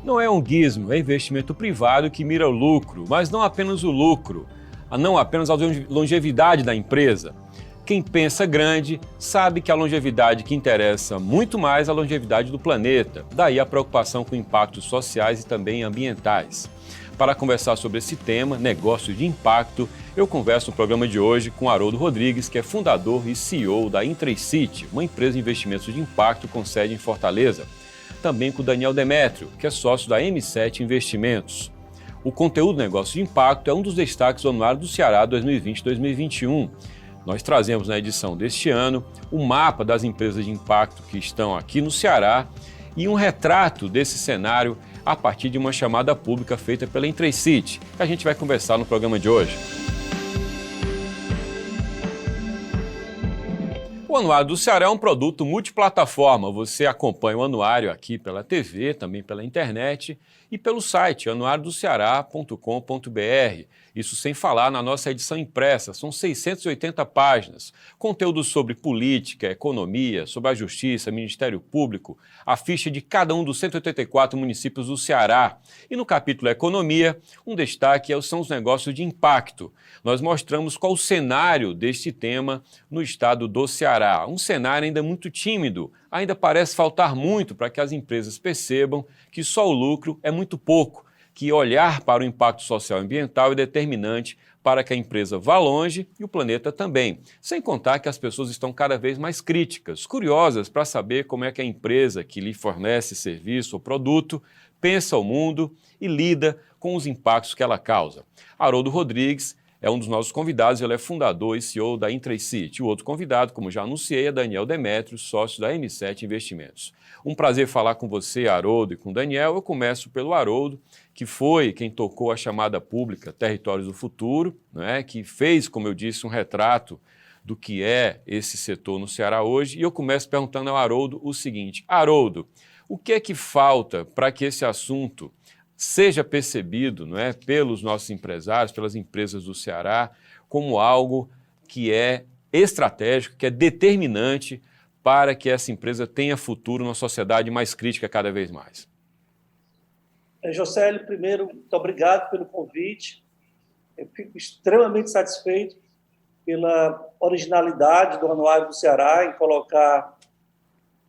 Não é um gizmo, é investimento privado que mira o lucro, mas não apenas o lucro, não apenas a longevidade da empresa. Quem pensa grande sabe que a longevidade que interessa muito mais a longevidade do planeta, daí a preocupação com impactos sociais e também ambientais. Para conversar sobre esse tema, negócio de impacto, eu converso no programa de hoje com Haroldo Rodrigues, que é fundador e CEO da Intracity, uma empresa de investimentos de impacto com sede em Fortaleza. Também com o Daniel Demétrio, que é sócio da M7 Investimentos. O conteúdo Negócio de Impacto é um dos destaques do Anuário do Ceará 2020-2021. Nós trazemos na edição deste ano o mapa das empresas de impacto que estão aqui no Ceará e um retrato desse cenário a partir de uma chamada pública feita pela Intracity, que a gente vai conversar no programa de hoje. O Anuário do Ceará é um produto multiplataforma. Você acompanha o anuário aqui pela TV, também pela internet e pelo site anuariodoceará.com.br. Isso sem falar na nossa edição impressa, são 680 páginas. Conteúdo sobre política, economia, sobre a justiça, Ministério Público, a ficha de cada um dos 184 municípios do Ceará. E no capítulo Economia, um destaque são os negócios de impacto. Nós mostramos qual o cenário deste tema no estado do Ceará. Um cenário ainda muito tímido, ainda parece faltar muito para que as empresas percebam que só o lucro é muito pouco, que olhar para o impacto social e ambiental é determinante para que a empresa vá longe e o planeta também. Sem contar que as pessoas estão cada vez mais críticas, curiosas para saber como é que a empresa que lhe fornece serviço ou produto pensa o mundo e lida com os impactos que ela causa. Haroldo Rodrigues é um dos nossos convidados, ele é fundador e CEO da Intracity. O outro convidado, como já anunciei, é Daniel Demétrio, sócio da M7 Investimentos. Um prazer falar com você, Haroldo, e com o Daniel. Eu começo pelo Haroldo, que foi quem tocou a chamada pública Territórios do Futuro, né, que fez, como eu disse, um retrato do que é esse setor no Ceará hoje. E eu começo perguntando ao Haroldo o seguinte: Haroldo, o que é que falta para que esse assunto seja percebido, não é, pelos nossos empresários, pelas empresas do Ceará, como algo que é estratégico, que é determinante para que essa empresa tenha futuro numa sociedade mais crítica cada vez mais? Josélio, primeiro, muito obrigado pelo convite. Eu fico extremamente satisfeito pela originalidade do Anuário do Ceará em colocar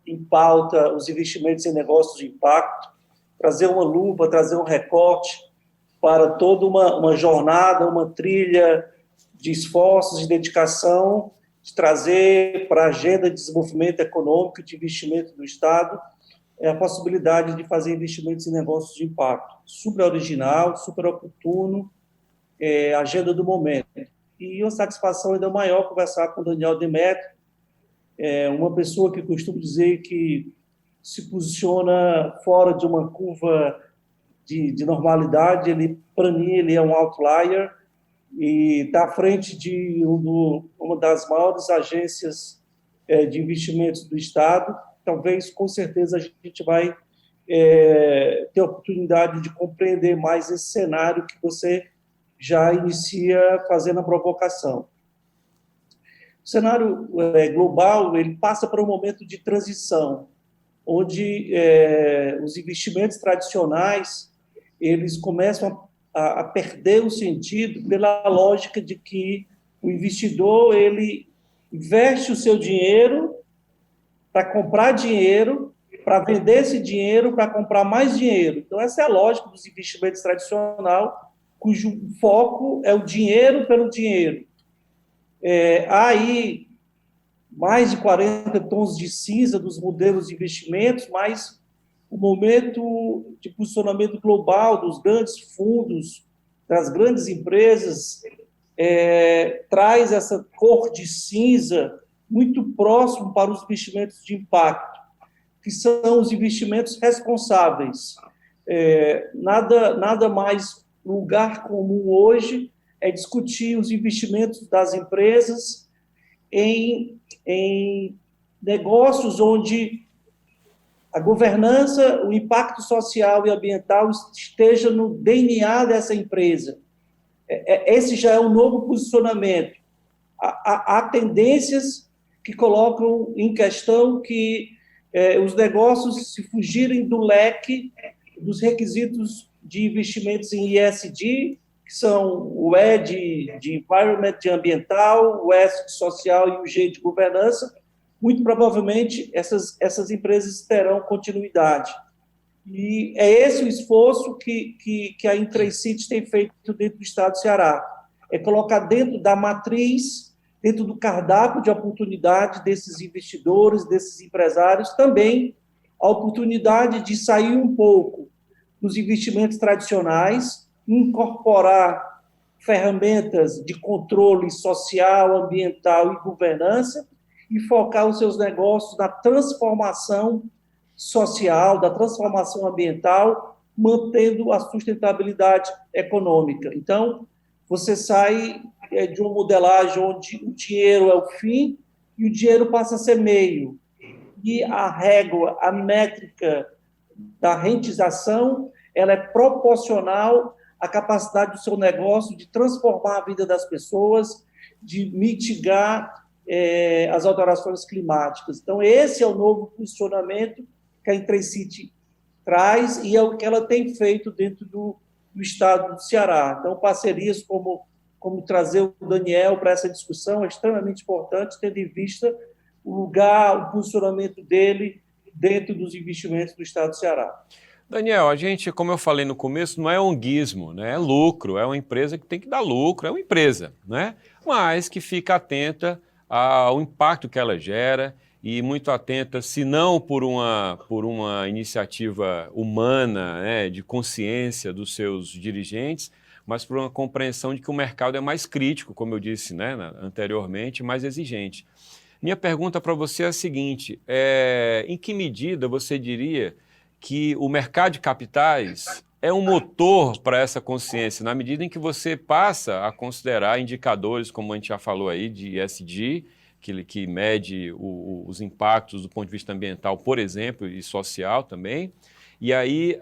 em pauta os investimentos em negócios de impacto, trazer uma lupa, trazer um recorte para toda uma jornada, uma trilha de esforços, de dedicação, de trazer para a agenda de desenvolvimento econômico e de investimento do Estado a possibilidade de fazer investimentos em negócios de impacto. Super original, super oportuno, agenda do momento. E uma satisfação ainda maior conversar com o Daniel Demétrio, uma pessoa que costumo dizer que se posiciona fora de uma curva de normalidade. Ele, para mim, ele é um outlier e está à frente de uma das maiores agências de investimentos do Estado. Talvez, com certeza, a gente vai ter a oportunidade de compreender mais esse cenário que você já inicia fazendo a provocação. O cenário global ele passa por um momento de transição, onde os investimentos tradicionais eles começam a perder o sentido pela lógica de que o investidor ele investe o seu dinheiro para comprar dinheiro, para vender esse dinheiro, para comprar mais dinheiro. Então, essa é a lógica dos investimentos tradicionais, cujo foco é o dinheiro pelo dinheiro. Há aí mais de 40 tons de cinza dos modelos de investimentos, mas o momento de posicionamento global dos grandes fundos, das grandes empresas, traz essa cor de cinza muito próximo para os investimentos de impacto, que são os investimentos responsáveis. Nada mais lugar comum hoje é discutir os investimentos das empresas em negócios onde a governança, o impacto social e ambiental esteja no DNA dessa empresa. Esse já é um novo posicionamento. Há tendências que colocam em questão que os negócios, se fugirem do leque dos requisitos de investimentos em ESG, que são o E de Environment, de ambiental, o S de social e o G de governança. Muito provavelmente essas empresas terão continuidade. E é esse o esforço que a Intracity tem feito dentro do Estado do Ceará. É colocar dentro da matriz, dentro do cardápio de oportunidade desses investidores, desses empresários, também a oportunidade de sair um pouco dos investimentos tradicionais, incorporar ferramentas de controle social, ambiental e governança e focar os seus negócios na transformação social, da transformação ambiental, mantendo a sustentabilidade econômica. Então, você sai de uma modelagem onde o dinheiro é o fim e o dinheiro passa a ser meio. E a régua, a métrica da rentização, ela é proporcional à capacidade do seu negócio de transformar a vida das pessoas, de mitigar as alterações climáticas. Então, esse é o novo posicionamento que a Intracity traz e é o que ela tem feito dentro do estado do Ceará. Então, parcerias como trazer o Daniel para essa discussão é extremamente importante, tendo em vista o lugar, o posicionamento dele dentro dos investimentos do estado do Ceará. Daniel, a gente, como eu falei no começo, não é onguismo, né? É lucro, é uma empresa que tem que dar lucro, é uma empresa, né? Mas que fica atenta ao impacto que ela gera e muito atenta, se não por uma iniciativa humana, né, de consciência dos seus dirigentes, mas por uma compreensão de que o mercado é mais crítico, como eu disse, né, anteriormente, mais exigente. Minha pergunta para você é a seguinte, em que medida você diria que o mercado de capitais é um motor para essa consciência, na medida em que você passa a considerar indicadores, como a gente já falou aí, de ESG, que mede os impactos do ponto de vista ambiental, por exemplo, e social também. E aí,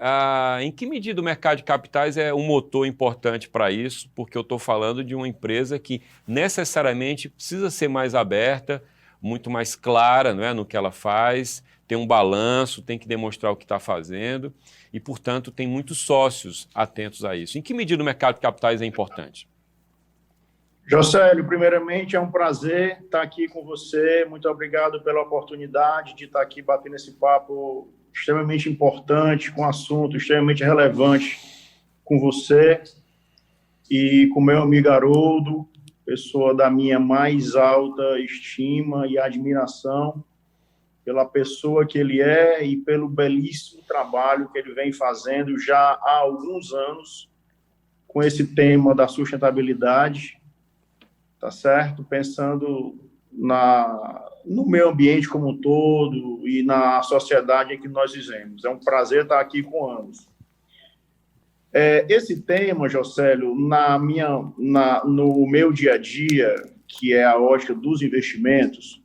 em que medida o mercado de capitais é um motor importante para isso? Porque eu estou falando de uma empresa que necessariamente precisa ser mais aberta, muito mais clara, não é, no que ela faz, tem um balanço, tem que demonstrar o que está fazendo e, portanto, tem muitos sócios atentos a isso. Em que medida o mercado de capitais é importante? Josélio, primeiramente é um prazer estar aqui com você. Muito obrigado pela oportunidade de estar aqui batendo esse papo extremamente importante, com um assunto extremamente relevante com você e com meu amigo Haroldo, pessoa da minha mais alta estima e admiração pela pessoa que ele é e pelo belíssimo trabalho que ele vem fazendo já há alguns anos com esse tema da sustentabilidade, tá certo? Pensando no meio ambiente como um todo e na sociedade em que nós vivemos. É um prazer estar aqui com ambos. Esse tema, Josélio, no meu dia a dia, que é a ótica dos investimentos,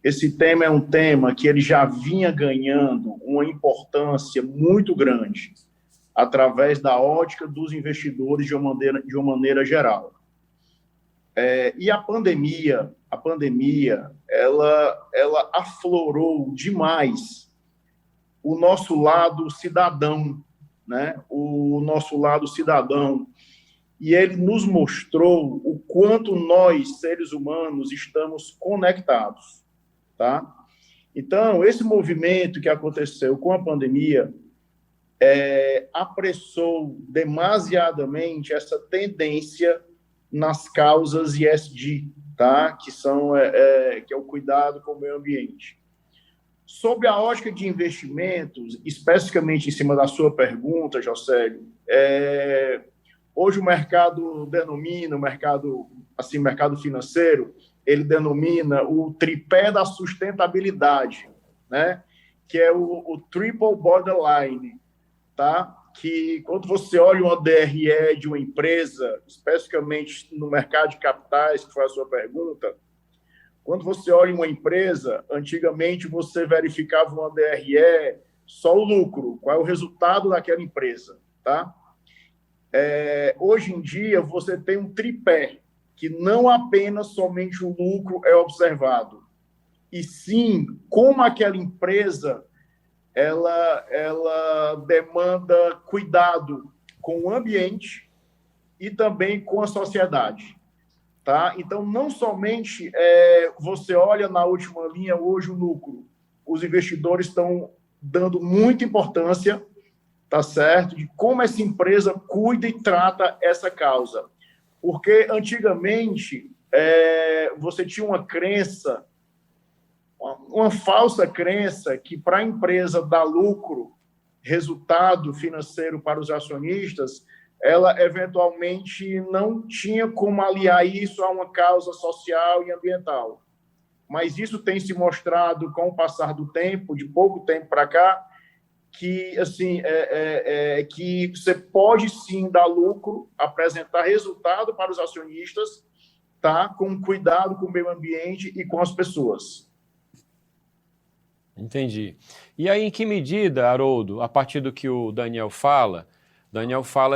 esse tema é um tema que ele já vinha ganhando uma importância muito grande através da ótica dos investidores de uma maneira geral. E a pandemia, ela aflorou demais o nosso lado cidadão, né? O nosso lado cidadão. E ele nos mostrou o quanto nós, seres humanos, estamos conectados, tá? Então, esse movimento que aconteceu com a pandemia apressou demasiadamente essa tendência nas causas ESG, tá? Que é o cuidado com o meio ambiente. Sobre a ótica de investimentos, especificamente em cima da sua pergunta, Josélio, hoje o mercado mercado financeiro, ele denomina o tripé da sustentabilidade, né? Que é o triple borderline, tá? Que quando você olha uma DRE de uma empresa, especificamente no mercado de capitais, que foi a sua pergunta, quando você olha uma empresa, antigamente você verificava uma DRE só o lucro, qual é o resultado daquela empresa, tá? Hoje em dia você tem um tripé, que não apenas somente o lucro é observado, e sim como aquela empresa ela demanda cuidado com o ambiente e também com a sociedade. Tá? Então, não somente você olha na última linha hoje o lucro, os investidores estão dando muita importância, tá certo, de como essa empresa cuida e trata essa causa. Porque, antigamente, você tinha uma crença, uma falsa crença que para a empresa dar lucro, resultado financeiro para os acionistas, ela eventualmente não tinha como aliar isso a uma causa social e ambiental. Mas isso tem se mostrado com o passar do tempo, de pouco tempo para cá, que assim que você pode sim dar lucro, apresentar resultado para os acionistas, tá? Com cuidado com o meio ambiente e com as pessoas. Entendi. E aí, em que medida, Haroldo, a partir do que o Daniel fala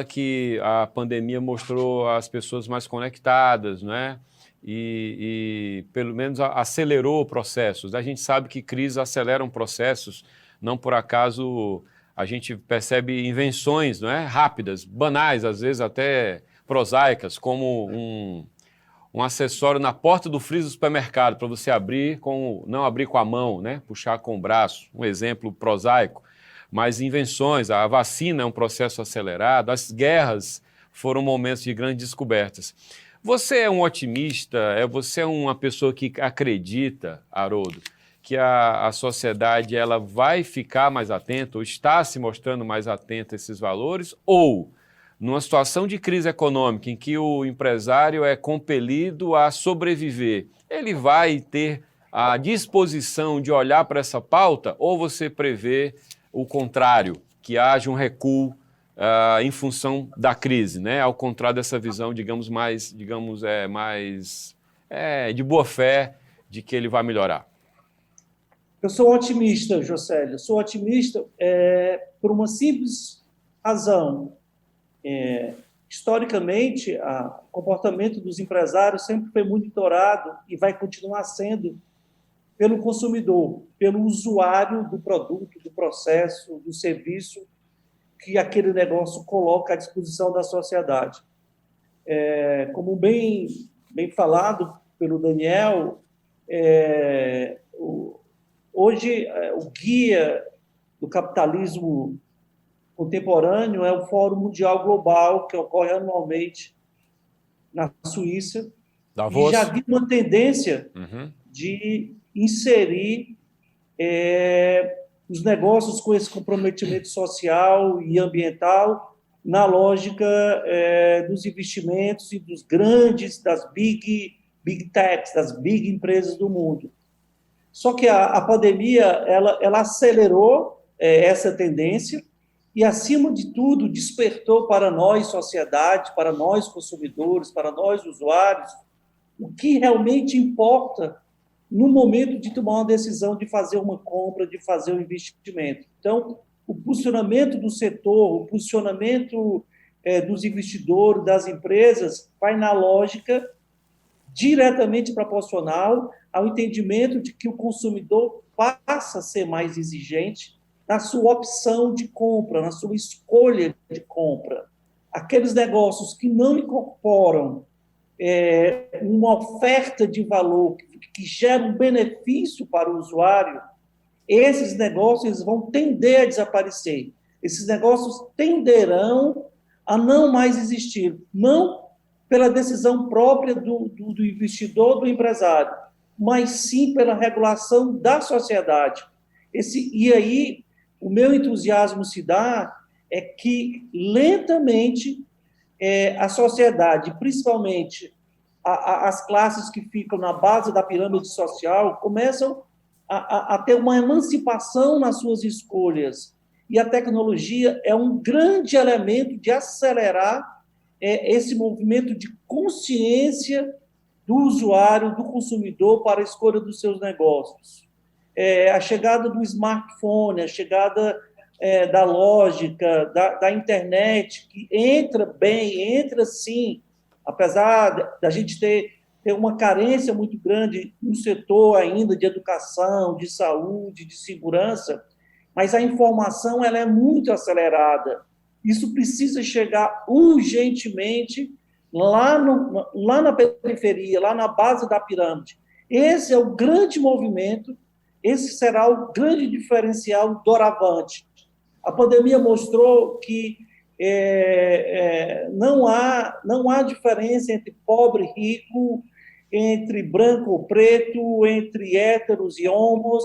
que a pandemia mostrou as pessoas mais conectadas, não é? E pelo menos acelerou processos. A gente sabe que crises aceleram processos, não por acaso a gente percebe invenções, não é? Rápidas, banais, às vezes até prosaicas, como um acessório na porta do freezer do supermercado para você não abrir com a mão, né? Puxar com o braço, um exemplo prosaico. Mas invenções, a vacina é um processo acelerado, as guerras foram momentos de grandes descobertas. Você é um otimista, você é uma pessoa que acredita, Haroldo, que a sociedade ela vai ficar mais atenta, ou está se mostrando mais atenta a esses valores, ou numa situação de crise econômica em que o empresário é compelido a sobreviver, ele vai ter a disposição de olhar para essa pauta, ou você prevê o contrário, que haja um recuo em função da crise, né? Ao contrário dessa visão, mais de boa fé de que ele vai melhorar. Eu sou otimista, Josélio. Sou otimista por uma simples razão. Historicamente, o comportamento dos empresários sempre foi monitorado e vai continuar sendo pelo consumidor, pelo usuário do produto, do processo, do serviço que aquele negócio coloca à disposição da sociedade. Como bem falado pelo Daniel, hoje o guia do capitalismo contemporâneo é o Fórum Mundial Global, que ocorre anualmente na Suíça, Davos. E já vi uma tendência de inserir os negócios com esse comprometimento social e ambiental na lógica dos investimentos e das big techs, das big empresas do mundo. Só que a pandemia ela acelerou essa tendência e, acima de tudo, despertou para nós, sociedade, para nós, consumidores, para nós, usuários, o que realmente importa no momento de tomar uma decisão de fazer uma compra, de fazer um investimento. Então, o posicionamento do setor, o posicionamento dos investidores, das empresas, vai na lógica diretamente proporcional ao entendimento de que o consumidor passa a ser mais exigente na sua opção de compra, na sua escolha de compra. Aqueles negócios que não incorporam uma oferta de valor que gera um benefício para o usuário, esses negócios vão tender a desaparecer. Esses negócios tenderão a não mais existir, não pela decisão própria do investidor, do empresário, mas sim pela regulação da sociedade. E aí, o meu entusiasmo se dá que, lentamente, a sociedade, principalmente as classes que ficam na base da pirâmide social, começam a ter uma emancipação nas suas escolhas. E a tecnologia é um grande elemento de acelerar esse movimento de consciência do usuário, do consumidor, para a escolha dos seus negócios. A chegada do smartphone, a chegada da lógica, da internet, que entra sim, apesar da gente ter uma carência muito grande no setor ainda de educação, de saúde, de segurança, mas a informação ela é muito acelerada. Isso precisa chegar urgentemente lá na periferia, lá na base da pirâmide. Esse é o grande movimento, esse será o grande diferencial doravante. A pandemia mostrou que não há diferença entre pobre e rico, entre branco ou preto, entre héteros e homos.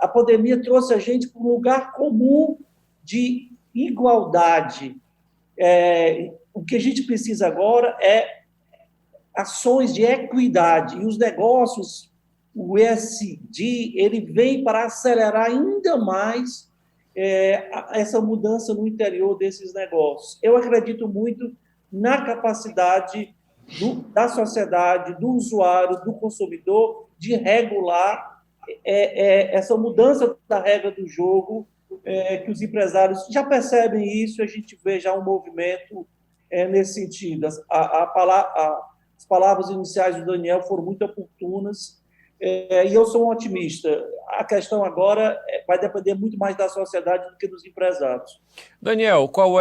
A pandemia trouxe a gente para um lugar comum de igualdade. O que a gente precisa agora é ações de equidade. E os negócios, o ESG, ele vem para acelerar ainda mais essa mudança no interior desses negócios. Eu acredito muito na capacidade da sociedade, do usuário, do consumidor, de regular essa mudança da regra do jogo, que os empresários já percebem isso, a gente vê já um movimento nesse sentido. As palavras iniciais do Daniel foram muito oportunas, e eu sou um otimista. A questão agora vai depender muito mais da sociedade do que dos empresários. Daniel, qual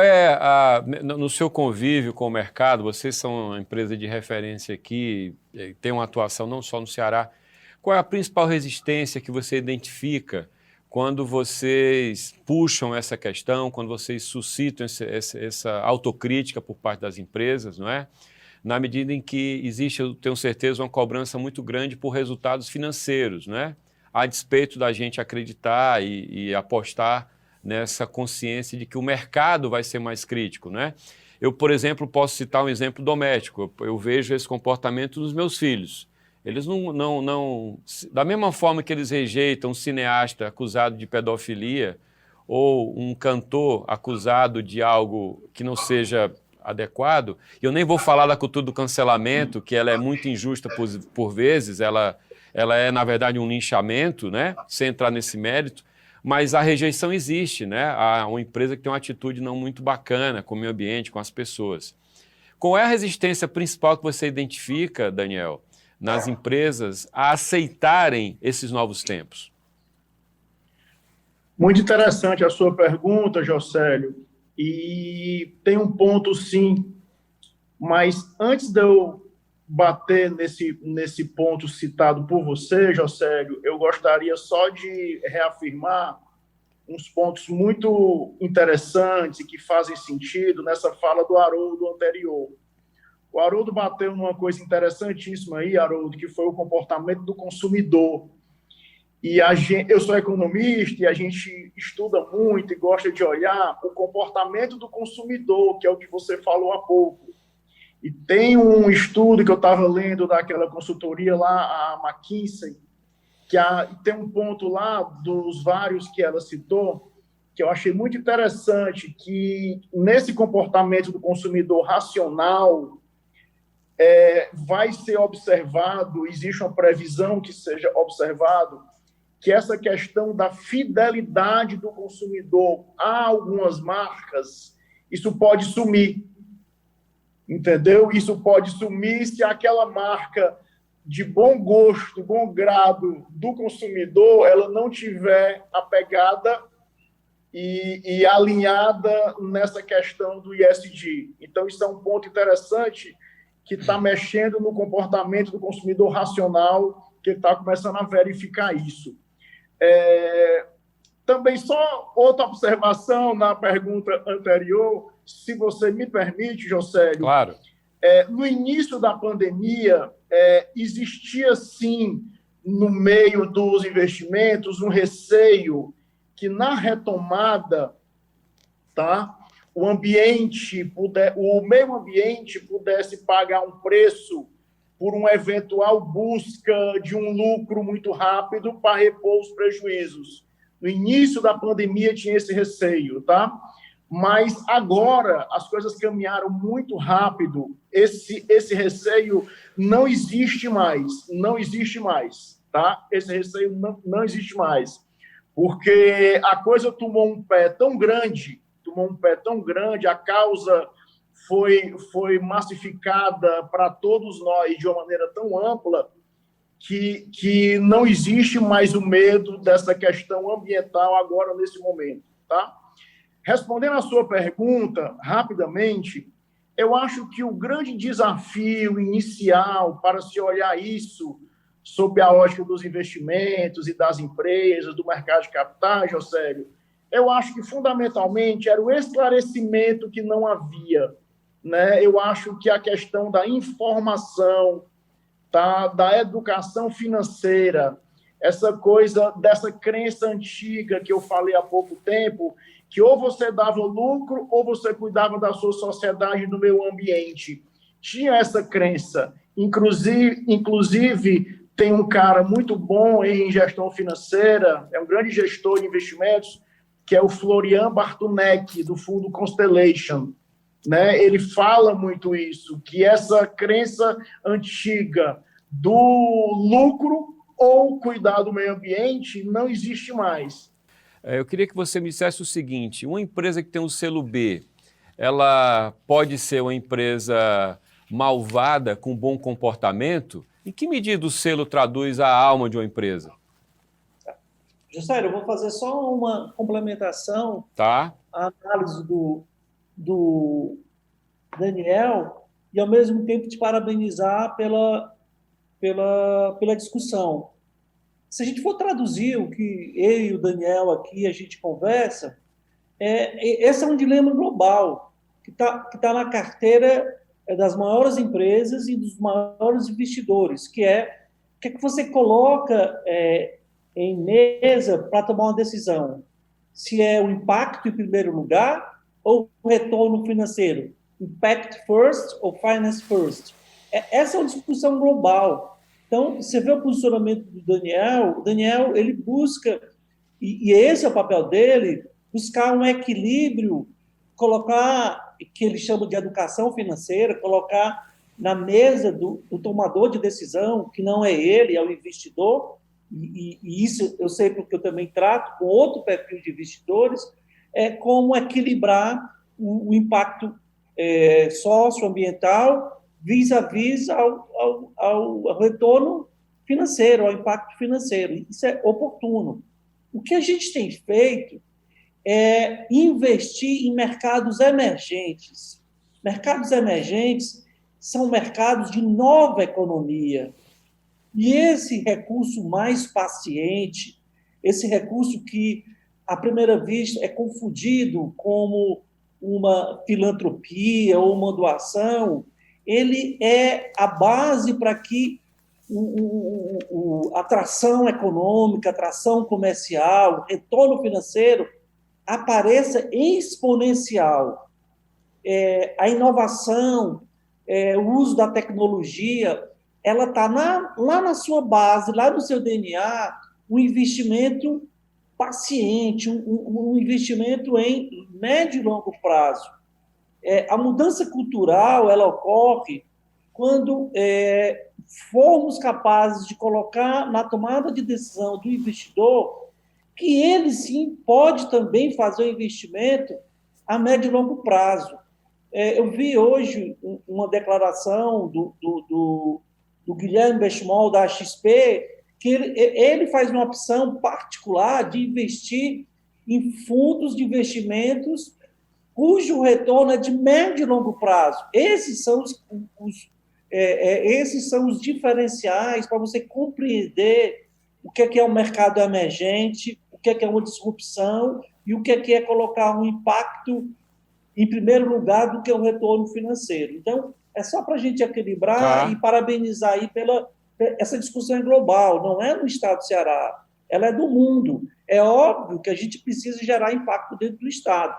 no seu convívio com o mercado, vocês são uma empresa de referência aqui, tem uma atuação não só no Ceará, qual é a principal resistência que você identifica quando vocês puxam essa questão, quando vocês suscitam essa autocrítica por parte das empresas, não é? Na medida em que existe, eu tenho certeza, uma cobrança muito grande por resultados financeiros, né? A despeito da gente acreditar e apostar nessa consciência de que o mercado vai ser mais crítico, né? Eu, por exemplo, posso citar um exemplo doméstico. Eu vejo esse comportamento dos meus filhos. Eles não... Da mesma forma que eles rejeitam um cineasta acusado de pedofilia ou um cantor acusado de algo que não seja adequado, eu nem vou falar da cultura do cancelamento, que ela é muito injusta por vezes, ela é, na verdade, um linchamento, né? Sem entrar nesse mérito, mas a rejeição existe, né? Há uma empresa que tem uma atitude não muito bacana com o meio ambiente, com as pessoas. Qual é a resistência principal que você identifica, Daniel, nas empresas a aceitarem esses novos tempos? Muito interessante a sua pergunta, Jocélio. E tem um ponto, sim, mas antes de eu bater nesse ponto citado por você, Jocélio, eu gostaria só de reafirmar uns pontos muito interessantes e que fazem sentido nessa fala do Haroldo anterior. O Haroldo bateu numa coisa interessantíssima aí, Haroldo, que foi o comportamento do consumidor. E eu sou economista e a gente estuda muito e gosta de olhar o comportamento do consumidor, que é o que você falou há pouco. E tem um estudo que eu estava lendo daquela consultoria lá, a McKinsey, que tem um ponto lá dos vários que ela citou, que eu achei muito interessante, que nesse comportamento do consumidor racional vai ser observado, existe uma previsão que seja observado, que essa questão da fidelidade do consumidor a algumas marcas, isso pode sumir, entendeu? Isso pode sumir se aquela marca de bom gosto, bom grado do consumidor, ela não tiver apegada e alinhada nessa questão do ESG. Então, isso é um ponto interessante que está mexendo no comportamento do consumidor racional, que está começando a verificar isso. Também só outra observação na pergunta anterior, se você me permite, Jocélio. Claro. No início da pandemia, existia, sim, no meio dos investimentos, um receio que, na retomada, tá, o meio ambiente pudesse pagar um preço por uma eventual busca de um lucro muito rápido para repor os prejuízos. No início da pandemia tinha esse receio, tá? Mas agora as coisas caminharam muito rápido, esse receio não existe mais, tá? Esse receio não existe mais, porque a coisa tomou um pé tão grande, a causa foi massificada para todos nós de uma maneira tão ampla que não existe mais o medo dessa questão ambiental agora, nesse momento. Tá? Respondendo à sua pergunta, rapidamente, eu acho que o grande desafio inicial para se olhar isso sob a ótica dos investimentos e das empresas, do mercado de capitais, Josélio, eu acho que, fundamentalmente, era o esclarecimento que não havia. Né? Eu acho que a questão da informação, tá? Da educação financeira, essa coisa dessa crença antiga que eu falei há pouco tempo, que ou você dava lucro ou você cuidava da sua sociedade e do meio ambiente. Tinha essa crença. Inclusive, tem um cara muito bom em gestão financeira, é um grande gestor de investimentos, que é o Florian Bartunek, do fundo Constellation. Né? Ele fala muito isso, que essa crença antiga do lucro ou cuidar do meio ambiente não existe mais. Eu queria que você me dissesse o seguinte, uma empresa que tem um selo B, ela pode ser uma empresa malvada com bom comportamento? Em que medida o selo traduz a alma de uma empresa? Juscelio, eu vou fazer só uma complementação Tá. à análise do Daniel e, ao mesmo tempo, te parabenizar pela discussão. Se a gente for traduzir o que eu e o Daniel aqui a gente conversa, esse é um dilema global que tá na carteira das maiores empresas e dos maiores investidores, que é o que é que você coloca em mesa para tomar uma decisão. Se é o impacto em primeiro lugar ou o retorno financeiro. Impact first ou finance first. Essa é uma discussão global. Então, você vê o posicionamento do Daniel, o Daniel ele busca, e esse é o papel dele, buscar um equilíbrio, colocar, que ele chama de educação financeira, colocar na mesa do tomador de decisão, que não é ele, é o investidor, e isso eu sei porque eu também trato com outro perfil de investidores, como equilibrar o impacto socioambiental vis-à-vis ao retorno financeiro, ao impacto financeiro. Isso é oportuno. O que a gente tem feito é investir em mercados emergentes. Mercados emergentes são mercados de nova economia. E esse recurso mais paciente, esse recurso que, à primeira vista, é confundido como uma filantropia ou uma doação, ele é a base para que a atração econômica, a atração comercial, o retorno financeiro apareça exponencial. A inovação, o uso da tecnologia, ela está lá na sua base, lá no seu DNA, um investimento paciente, um investimento em médio e longo prazo. A mudança cultural ela ocorre quando formos capazes de colocar na tomada de decisão do investidor que ele, sim, pode também fazer o investimento a médio e longo prazo. Eu vi hoje uma declaração do Guilherme Benchimol, da XP, que ele faz uma opção particular de investir em fundos de investimentos cujo retorno é de médio e longo prazo. Esses são os diferenciais para você compreender o que é um mercado emergente, o que é uma disrupção e o que é colocar um impacto em primeiro lugar do que o retorno financeiro. Então, é só para a gente equilibrar e parabenizar aí essa discussão global, não é no estado do Ceará, ela é do mundo. É óbvio que a gente precisa gerar impacto dentro do estado.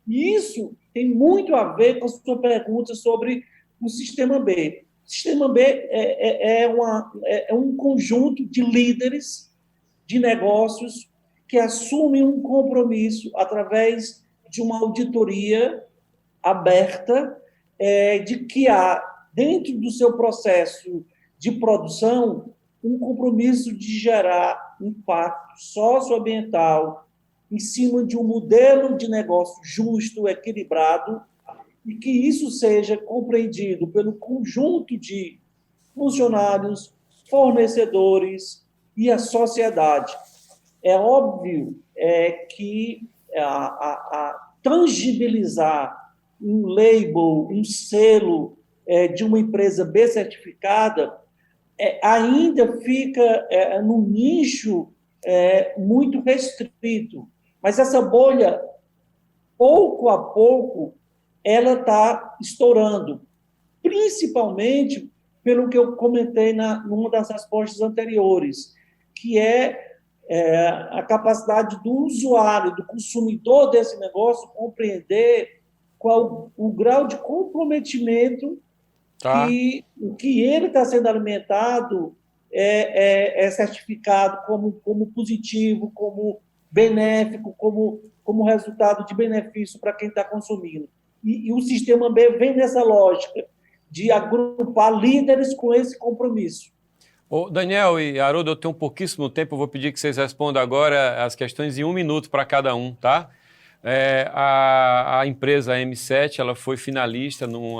E isso tem muito a ver com a sua pergunta sobre o Sistema B. O Sistema B é um conjunto de líderes de negócios que assumem um compromisso através de uma auditoria aberta de que há, dentro do seu processo de produção, um compromisso de gerar impacto socioambiental em cima de um modelo de negócio justo, equilibrado, e que isso seja compreendido pelo conjunto de funcionários, fornecedores e a sociedade. É óbvio que a tangibilizar um label, um selo de uma empresa B certificada ainda fica num nicho muito restrito. Mas essa bolha, pouco a pouco, ela está estourando, principalmente pelo que eu comentei numa das respostas anteriores, que a capacidade do usuário, do consumidor desse negócio compreender qual o grau de comprometimento que ele está sendo alimentado é certificado como positivo, como benéfico, como resultado de benefício para quem está consumindo. E o sistema B vem nessa lógica de agrupar líderes com esse compromisso. Ô, Daniel e Haroldo, eu tenho pouquíssimo tempo, eu vou pedir que vocês respondam agora as questões em 1 minuto para cada um, tá? A empresa M7, ela foi finalista num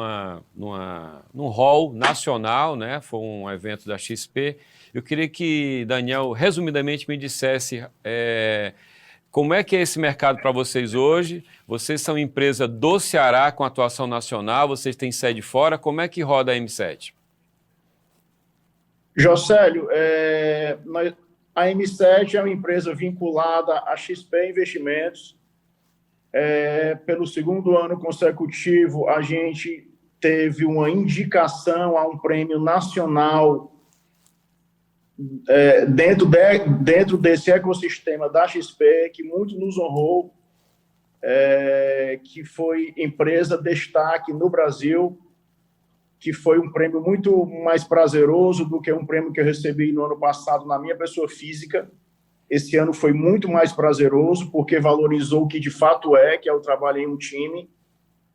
hall nacional, né? Foi um evento da XP. Eu queria que Daniel, resumidamente, me dissesse como é que é esse mercado para vocês hoje. Vocês são empresa do Ceará com atuação nacional, vocês têm sede fora, como é que roda a M7? Josélio, a M7 é uma empresa vinculada à XP Investimentos. Pelo 2º ano consecutivo, a gente teve uma indicação a um prêmio nacional dentro desse ecossistema da XP, que muito nos honrou, que foi empresa destaque no Brasil, que foi um prêmio muito mais prazeroso do que um prêmio que eu recebi no ano passado na minha pessoa física. Esse ano foi muito mais prazeroso, porque valorizou o que de fato que é o trabalho em um time,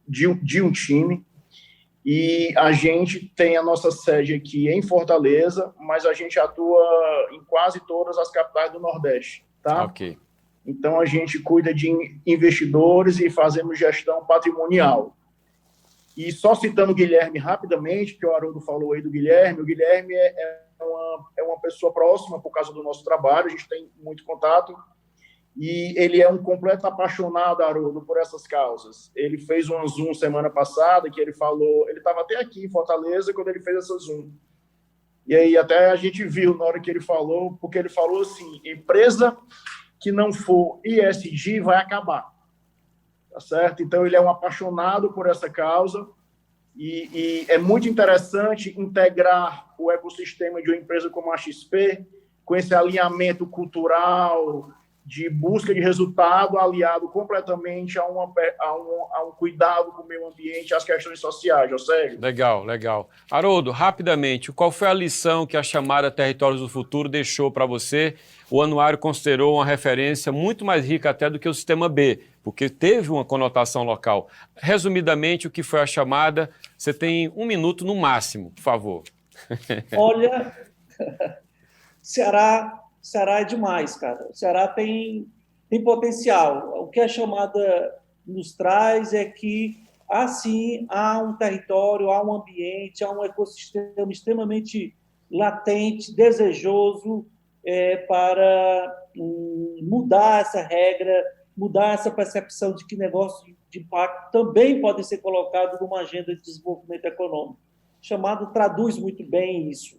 de um time. E a gente tem a nossa sede aqui em Fortaleza, mas a gente atua em quase todas as capitais do Nordeste, tá? Ok. Então, a gente cuida de investidores e fazemos gestão patrimonial. E só citando o Guilherme rapidamente, porque o Haroldo falou aí do Guilherme, o Guilherme é uma pessoa próxima por causa do nosso trabalho, a gente tem muito contato, e ele é um completo apaixonado, Haroldo, por essas causas. Ele fez um Zoom semana passada, que ele falou, ele estava até aqui em Fortaleza quando ele fez essa Zoom. E aí até a gente viu na hora que ele falou, porque ele falou assim, empresa que não for ESG vai acabar. Tá certo? Então, ele é um apaixonado por essa causa e é muito interessante integrar o ecossistema de uma empresa como a XP com esse alinhamento cultural de busca de resultado aliado completamente a um cuidado com o meio ambiente e as questões sociais, José. Legal, legal. Haroldo, rapidamente, qual foi a lição que a chamada Territórios do Futuro deixou para você? O anuário considerou uma referência muito mais rica até do que o Sistema B, porque teve uma conotação local. Resumidamente, o que foi a chamada? Você tem 1 minuto no máximo, por favor. Olha, Ceará é demais, cara. O Ceará tem potencial. O que a chamada nos traz é que, assim, há um território, há um ambiente, há um ecossistema extremamente latente, desejoso para mudar essa regra, mudar essa percepção de que negócios de impacto também podem ser colocados numa agenda de desenvolvimento econômico. A chamada traduz muito bem isso.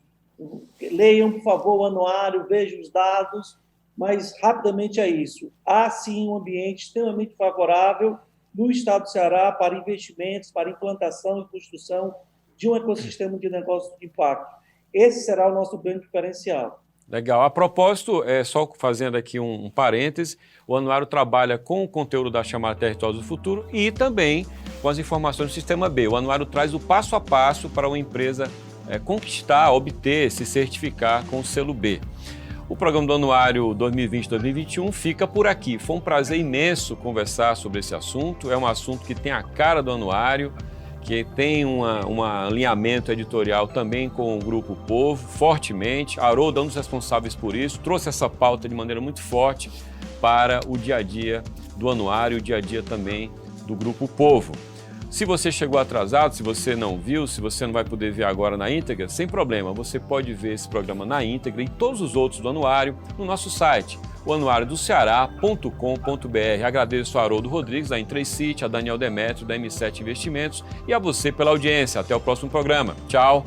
Leiam, por favor, o anuário, vejam os dados, mas rapidamente é isso. Há, sim, um ambiente extremamente favorável no estado do Ceará para investimentos, para implantação e construção de um ecossistema de negócios de impacto. Esse será o nosso grande diferencial. Legal. A propósito, só fazendo aqui um parêntese, o anuário trabalha com o conteúdo da chamada Territórios do Futuro e também com as informações do Sistema B. O anuário traz o passo a passo para uma empresa conquistar, obter, se certificar com o selo B. O programa do Anuário 2020-2021 fica por aqui. Foi um prazer imenso conversar sobre esse assunto. É um assunto que tem a cara do anuário, que tem um alinhamento editorial também com o Grupo Povo, fortemente. Haroldo é um dos responsáveis por isso, trouxe essa pauta de maneira muito forte para o dia a dia do anuário, o dia a dia também do Grupo Povo. Se você chegou atrasado, se você não viu, se você não vai poder ver agora na íntegra, sem problema, você pode ver esse programa na íntegra e todos os outros do Anuário no nosso site, o anuariodoceará.com.br. Agradeço a Haroldo Rodrigues, da Intracity, a Daniel Demetrio, da M7 Investimentos e a você pela audiência. Até o próximo programa. Tchau!